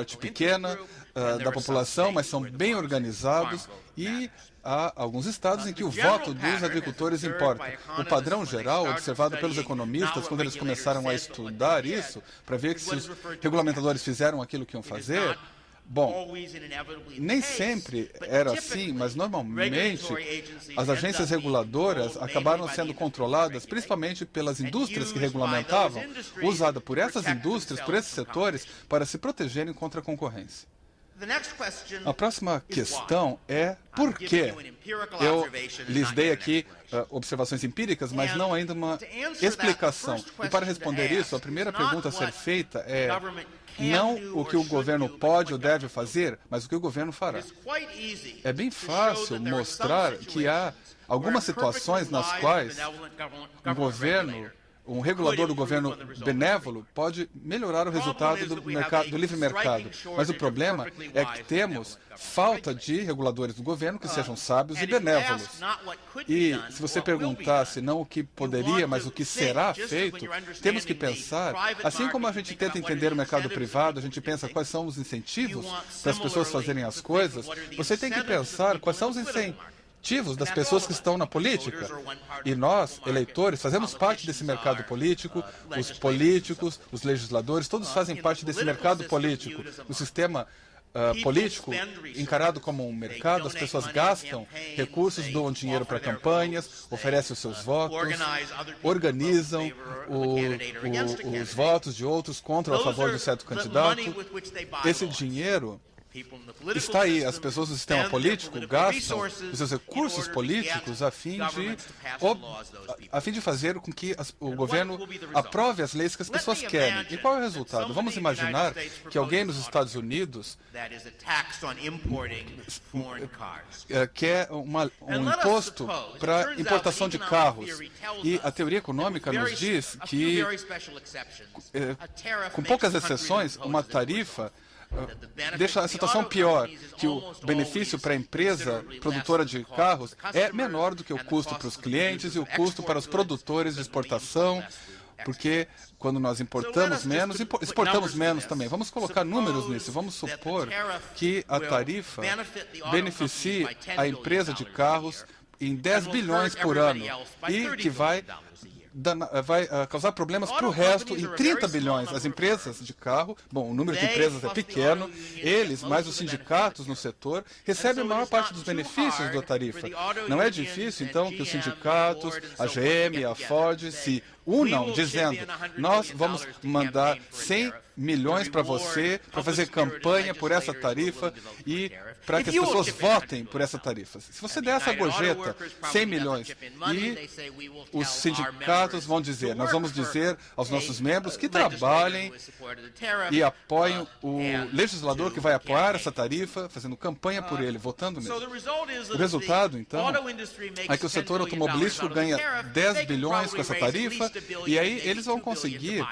parte pequena da população, mas são bem organizados, e há alguns estados em que o voto dos agricultores importa. O padrão geral, observado pelos economistas, quando eles começaram a estudar isso, para ver que se os regulamentadores fizeram aquilo que iam fazer, bom, nem sempre era assim, mas normalmente as agências reguladoras acabaram sendo controladas principalmente pelas indústrias que regulamentavam, usada por essas indústrias, por esses setores, para se protegerem contra a concorrência. A próxima questão é por quê? Eu lhes dei aqui observações empíricas, mas não ainda uma explicação. E para responder isso, a primeira pergunta a ser feita é não o que o governo pode ou deve fazer, mas o que o governo fará. É bem fácil mostrar que há algumas situações nas quais um regulador do governo benévolo pode melhorar o resultado do livre mercado. Mas o problema é que temos falta de reguladores do governo que sejam sábios e benévolos. E se você perguntasse não o que poderia, mas o que será feito, temos que pensar, assim como a gente tenta entender o mercado privado, a gente pensa quais são os incentivos para as pessoas fazerem as coisas, você tem que pensar quais são os incentivos das pessoas que estão na política. E nós, eleitores, fazemos parte desse mercado político, os políticos, os legisladores, todos fazem parte desse mercado político. O sistema político, encarado como um mercado, as pessoas gastam recursos, doam dinheiro para campanhas, oferecem os seus votos, organizam os votos de outros contra ou a favor de certo candidato. Esse dinheiro está aí, as pessoas do sistema político gastam os seus recursos políticos a fim de fazer com que o governo aprove as leis que as pessoas querem. E qual é o resultado? Vamos imaginar que alguém nos Estados Unidos quer um imposto para importação de carros. E a teoria econômica nos diz que, com poucas exceções, uma tarifa deixa a situação pior, que o benefício para a empresa produtora de carros é menor do que o custo para os clientes e o custo para os produtores de exportação, porque quando nós importamos menos, exportamos menos também. Vamos colocar números nisso. Vamos supor que a tarifa beneficie a empresa de carros em 10 bilhões por ano e que vai causar problemas para o resto em 30 bilhões. As empresas de carro, bom, o número de empresas é pequeno, eles, mais os sindicatos no setor, recebem a maior parte dos benefícios da tarifa. Não é difícil, então, que os sindicatos, a GM, a Ford, se unam dizendo, nós vamos mandar 100 milhões para você, para fazer campanha por essa tarifa e para que as pessoas votem por essa tarifa. Se você der essa gorjeta, 100 milhões, e os sindicatos vão dizer, nós vamos dizer aos nossos membros que trabalhem e apoiem o legislador que vai apoiar essa tarifa, fazendo campanha por ele, votando nele. O resultado, então, é que o setor automobilístico ganha 10 bilhões com essa tarifa, e aí eles vão conseguir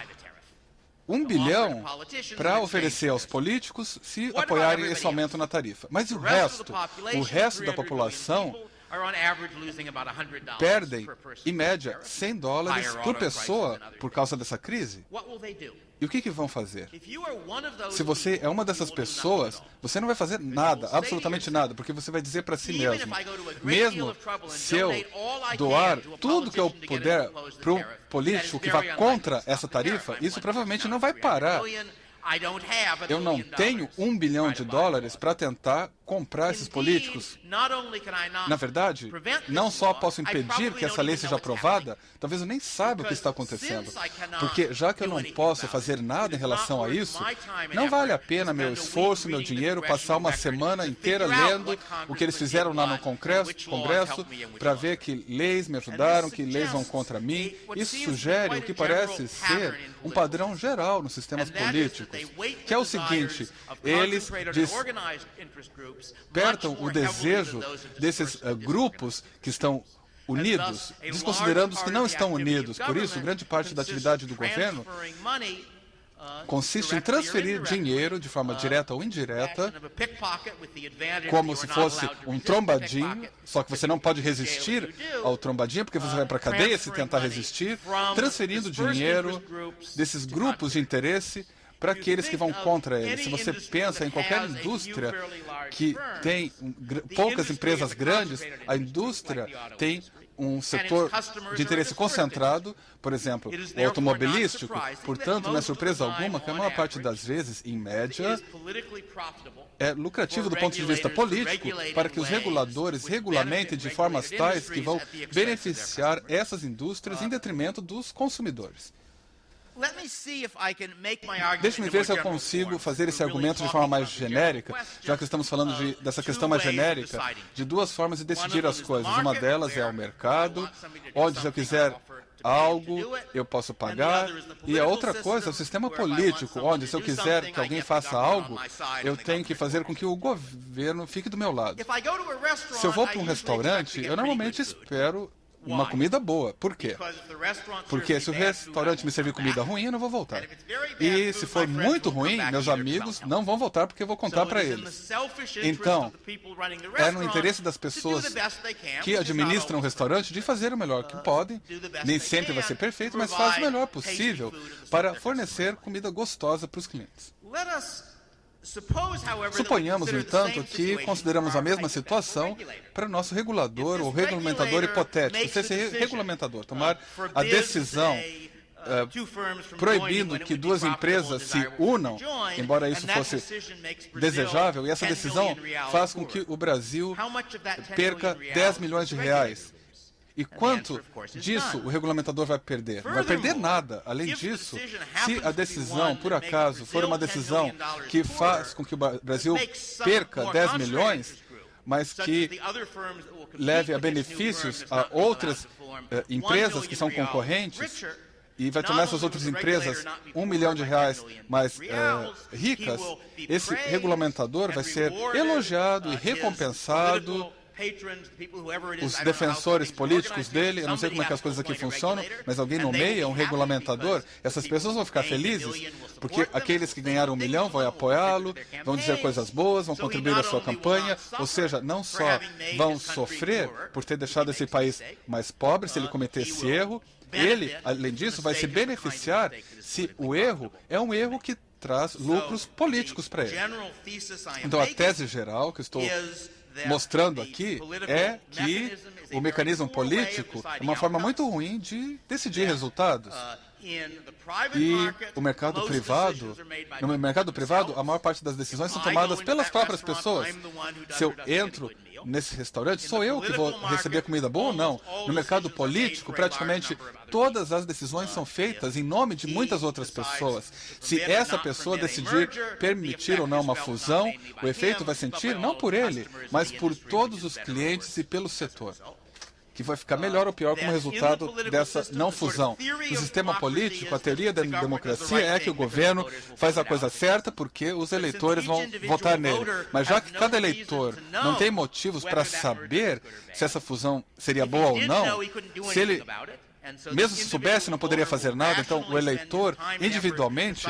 1 bilhão para oferecer aos políticos se apoiarem esse aumento na tarifa. Mas o resto? O resto da população perdem, em média, $100 por pessoa por causa dessa crise. E o que vão fazer? Se você é uma dessas pessoas, você não vai fazer nada, absolutamente nada, porque você vai dizer para si mesmo se eu doar tudo que eu puder para um político que vá contra essa tarifa, isso provavelmente não vai parar. Eu não tenho $1 bilhão para tentar comprar esses políticos. Na verdade, não só posso impedir que essa lei seja aprovada, talvez eu nem saiba o que está acontecendo. Porque já que eu não posso fazer nada em relação a isso, não vale a pena meu esforço, meu dinheiro, passar uma semana inteira lendo o que eles fizeram lá no Congresso para ver que leis me ajudaram, que leis vão contra mim. Isso sugere o que parece ser um padrão geral nos sistemas políticos, que é o seguinte, eles despertam o desejo desses grupos que estão unidos, desconsiderando os que não estão unidos. Por isso, grande parte da atividade do governo consiste em transferir dinheiro de forma direta ou indireta, como se fosse um trombadinho, só que você não pode resistir ao trombadinho, porque você vai para a cadeia se tentar resistir, transferindo dinheiro desses grupos de interesse para aqueles que vão contra ele. Se você pensa em qualquer indústria que tem poucas empresas grandes, a indústria tem um setor de interesse concentrado, por exemplo, o automobilístico. Portanto, não é surpresa alguma que a maior parte das vezes, em média, é lucrativo do ponto de vista político para que os reguladores regulamentem de formas tais que vão beneficiar essas indústrias em detrimento dos consumidores. Deixe-me ver se eu consigo fazer esse argumento de forma mais genérica, já que estamos falando dessa questão mais genérica, de duas formas de decidir as coisas. Uma delas é o mercado, onde se eu quiser algo, eu posso pagar. E a outra coisa é o sistema político, onde se eu quiser que alguém faça algo, eu tenho que fazer com que o governo fique do meu lado. Se eu vou para um restaurante, eu normalmente espero uma comida boa. Por quê? Porque se o restaurante me servir comida ruim, eu não vou voltar. E se for muito ruim, meus amigos não vão voltar porque eu vou contar para eles. Então, é no interesse das pessoas que administram o restaurante de fazer o melhor que podem. Nem sempre vai ser perfeito, mas faz o melhor possível para fornecer comida gostosa para os clientes. Suponhamos, no entanto, que consideramos a mesma situação para nosso regulador ou regulamentador hipotético. Se esse regulamentador tomar a decisão proibindo que duas empresas se unam, embora isso fosse desejável, e essa decisão faz com que o Brasil perca 10 milhões de reais. E quanto disso o regulamentador vai perder? Não vai perder nada. Além disso, se a decisão, por acaso, for uma decisão que faz com que o Brasil perca 10 milhões, mas que leve a benefícios a outras empresas que são concorrentes, e vai tornar essas outras empresas 1 milhão de reais mais ricas, esse regulamentador vai ser elogiado e recompensado. Os defensores políticos dele, eu não sei como é que as coisas aqui funcionam, mas alguém nomeia um regulamentador, essas pessoas vão ficar felizes, porque aqueles que ganharam 1 milhão vão apoiá-lo, vão dizer coisas boas, vão contribuir à sua campanha, ou seja, não só vão sofrer por ter deixado esse país mais pobre, se ele cometer esse erro, ele, além disso, vai se beneficiar se o erro é um erro que traz lucros políticos para ele. Então, a tese geral que eu estou mostrando aqui é que o mecanismo político é uma forma muito ruim de decidir resultados. E o mercado privado, no mercado privado, a maior parte das decisões são tomadas pelas próprias pessoas. Se eu entro nesse restaurante, sou eu que vou receber comida boa ou não? No mercado político, praticamente todas as decisões são feitas em nome de muitas outras pessoas. Se essa pessoa decidir permitir ou não uma fusão, o efeito vai sentir não por ele, mas por todos os clientes e pelo setor, que vai ficar melhor ou pior como resultado dessa não fusão. No sistema político, a teoria da democracia é que o governo faz a coisa certa porque os eleitores vão votar nele. Mas já que cada eleitor não tem motivos para saber se essa fusão seria boa ou não, se ele mesmo se soubesse, não poderia fazer nada, então o eleitor, individualmente,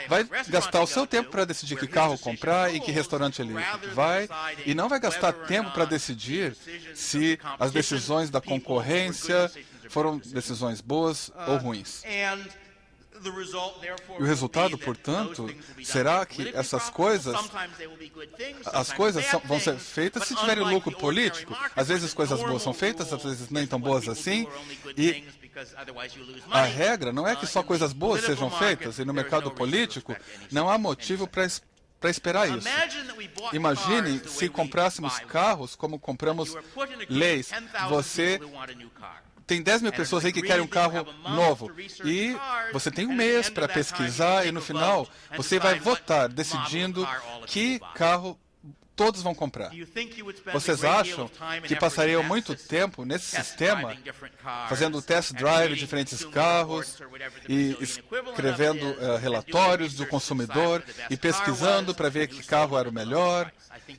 vai gastar o seu tempo para decidir que carro comprar e que restaurante ele vai, e não vai gastar tempo para decidir se as decisões da concorrência foram decisões boas ou ruins. E o resultado, portanto, será que essas coisas, vão ser feitas se tiverem lucro político. Às vezes coisas boas são feitas, às vezes nem tão boas assim. E a regra não é que só coisas boas sejam feitas, e no mercado político não há motivo para esperar isso. Imagine se comprássemos carros como compramos leis. Você tem 10 mil pessoas aí que querem um carro novo. E você tem um mês para pesquisar e no final você vai votar decidindo que carro todos vão comprar. Vocês acham que passariam muito tempo nesse sistema fazendo test drive de diferentes carros e escrevendo relatórios do consumidor e pesquisando para ver que carro era o melhor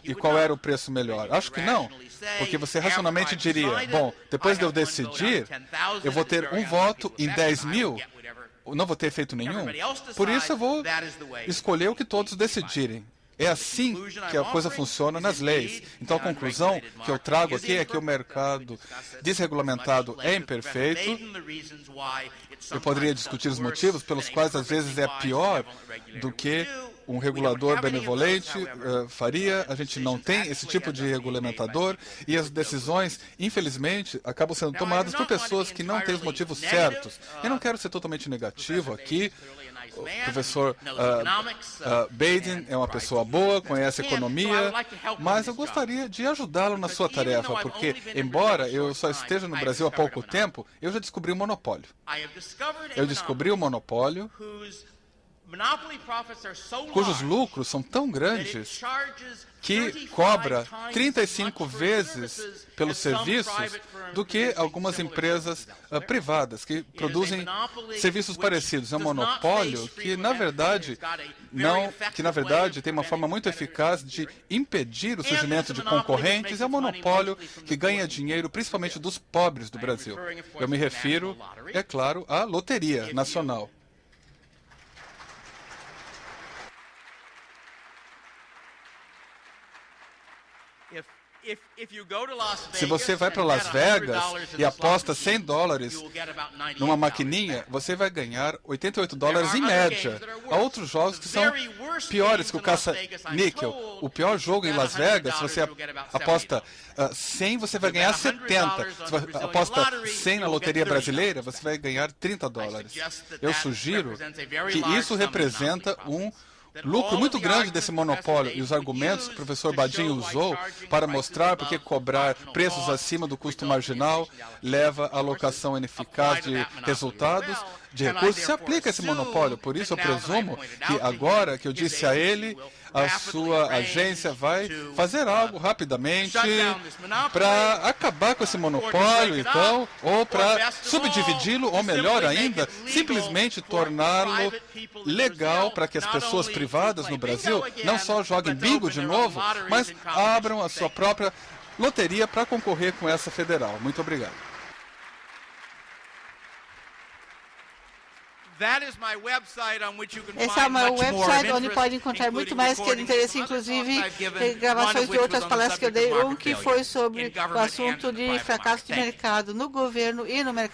e qual era o preço melhor? Acho que não. Porque você racionalmente diria, bom, depois de eu decidir, eu vou ter um voto em 10 mil, não vou ter efeito nenhum, por isso eu vou escolher o que todos decidirem. É assim que a coisa funciona nas leis. Então, a conclusão que eu trago aqui é que o mercado desregulamentado é imperfeito. Eu poderia discutir os motivos pelos quais, às vezes, é pior do que um regulador benevolente faria. A gente não tem esse tipo de regulamentador e as decisões, infelizmente, acabam sendo tomadas por pessoas que não têm os motivos certos. Eu não quero ser totalmente negativo aqui. O professor Baden é uma pessoa boa, conhece economia, mas eu gostaria de ajudá-lo na sua tarefa, porque, embora eu só esteja no Brasil há pouco tempo, eu já descobri um monopólio. Eu descobri um monopólio cujos lucros são tão grandes que cobra 35 vezes pelos serviços do que algumas empresas privadas que produzem serviços parecidos. É um monopólio que, na verdade, tem uma forma muito eficaz de impedir o surgimento de concorrentes. É um monopólio que ganha dinheiro principalmente dos pobres do Brasil. Eu me refiro, é claro, à Loteria Nacional. Se você vai para Las Vegas e aposta $100 numa maquininha, você vai ganhar $88 em média. Há outros jogos que são piores que o caça-níquel. O pior jogo em Las Vegas, se você aposta 100, você vai ganhar 70. Se você aposta 100 na loteria brasileira, você vai ganhar $30. Eu sugiro que isso representa um lucro muito grande desse monopólio, e os argumentos que o professor Badin usou para mostrar por que cobrar preços acima do custo marginal leva à alocação ineficaz de resultados, de recursos, se aplica a esse monopólio. Por isso, eu presumo que agora que eu disse a ele, a sua agência vai fazer algo rapidamente para acabar com esse monopólio, então, ou para subdividi-lo, ou melhor ainda, simplesmente torná-lo legal para que as pessoas privadas no Brasil não só joguem bingo de novo, mas abram a sua própria loteria para concorrer com essa federal. Muito obrigado. Esse é o meu website, onde pode encontrar muito mais que de interesse, inclusive gravações de outras palestras que eu dei, um que foi sobre o assunto de fracasso de mercado no governo e no mercado.